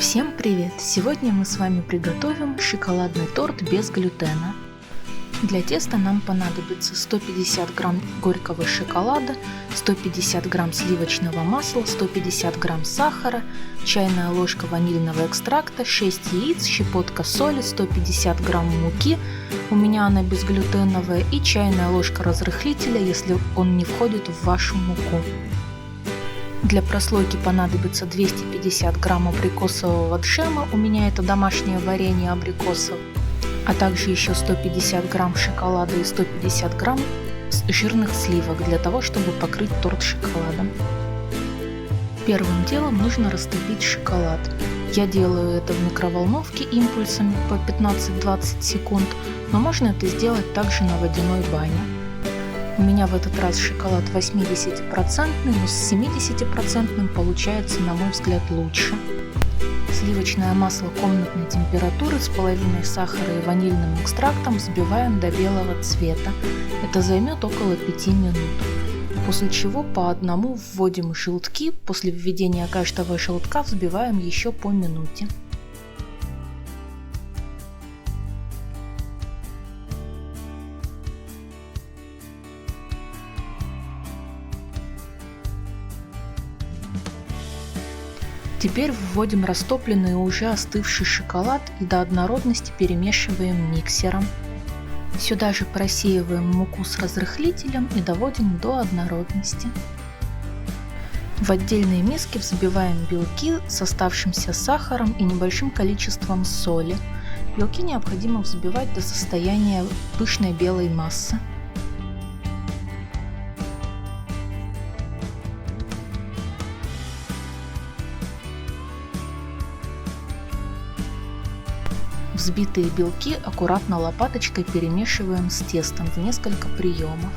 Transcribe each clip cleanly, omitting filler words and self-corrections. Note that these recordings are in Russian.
Всем привет! Сегодня мы с вами приготовим шоколадный торт без глютена. Для теста нам понадобится 150 грамм горького шоколада, 150 грамм сливочного масла, 150 грамм сахара, чайная ложка ванильного экстракта, 6 яиц, щепотка соли, 150 грамм муки, у меня она безглютеновая, и чайная ложка разрыхлителя, если он не входит в вашу муку. Для прослойки понадобится 250 грамм абрикосового джема, у меня это домашнее варенье абрикосов, а также еще 150 грамм шоколада и 150 грамм жирных сливок для того, чтобы покрыть торт шоколадом. Первым делом нужно растопить шоколад. Я делаю это в микроволновке импульсами по 15-20 секунд, но можно это сделать также на водяной бане. У меня в этот раз шоколад 80%, но с 70% получается, на мой взгляд, лучше. Сливочное масло комнатной температуры с половиной сахара и ванильным экстрактом взбиваем до белого цвета. Это займет около 5 минут. После чего по одному вводим желтки, после введения каждого желтка взбиваем еще по минуте. Теперь вводим растопленный и уже остывший шоколад и до однородности перемешиваем миксером. Сюда же просеиваем муку с разрыхлителем и доводим до однородности. В отдельные миски взбиваем белки с оставшимся сахаром и небольшим количеством соли. Белки необходимо взбивать до состояния пышной белой массы. Взбитые белки аккуратно лопаточкой перемешиваем с тестом в несколько приемов.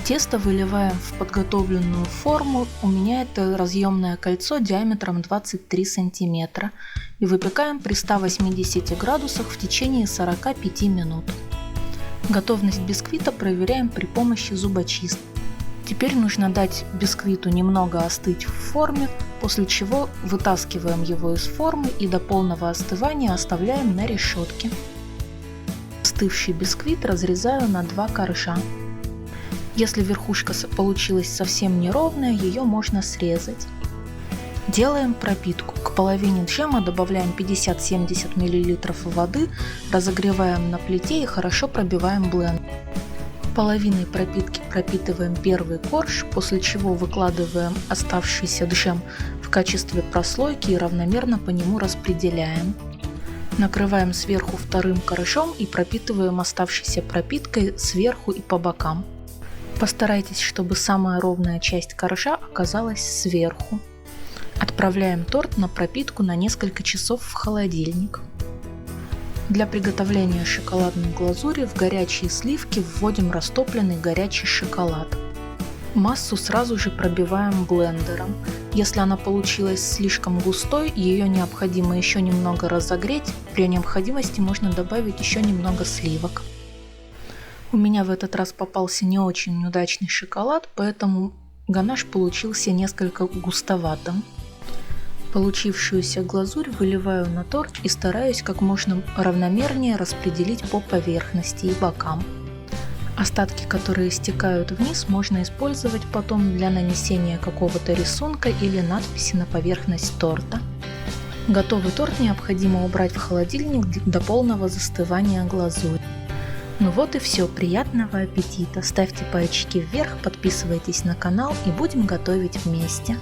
Тесто выливаем в подготовленную форму, у меня это разъемное кольцо диаметром 23 см, и выпекаем при 180 градусах в течение 45 минут. Готовность бисквита проверяем при помощи зубочистки. Теперь нужно дать бисквиту немного остыть в форме, после чего вытаскиваем его из формы и до полного остывания оставляем на решетке. Остывший бисквит разрезаю на 2 коржа. Если верхушка получилась совсем неровная, ее можно срезать. Делаем пропитку. К половине джема добавляем 50-70 мл воды, разогреваем на плите и хорошо пробиваем блендер. Половиной пропитки пропитываем первый корж, после чего выкладываем оставшийся джем в качестве прослойки и равномерно по нему распределяем. Накрываем сверху вторым коржом и пропитываем оставшейся пропиткой сверху и по бокам. Постарайтесь, чтобы самая ровная часть коржа оказалась сверху. Отправляем торт на пропитку на несколько часов в холодильник. Для приготовления шоколадной глазури в горячие сливки вводим растопленный горячий шоколад. Массу сразу же пробиваем блендером. Если она получилась слишком густой, ее необходимо еще немного разогреть. При необходимости можно добавить еще немного сливок. У меня в этот раз попался не очень удачный шоколад, поэтому ганаш получился несколько густоватым. Получившуюся глазурь выливаю на торт и стараюсь как можно равномернее распределить по поверхности и бокам. Остатки, которые стекают вниз, можно использовать потом для нанесения какого-то рисунка или надписи на поверхность торта. Готовый торт необходимо убрать в холодильник до полного застывания глазури. Ну вот и все, приятного аппетита! Ставьте пальчики вверх, подписывайтесь на канал и будем готовить вместе!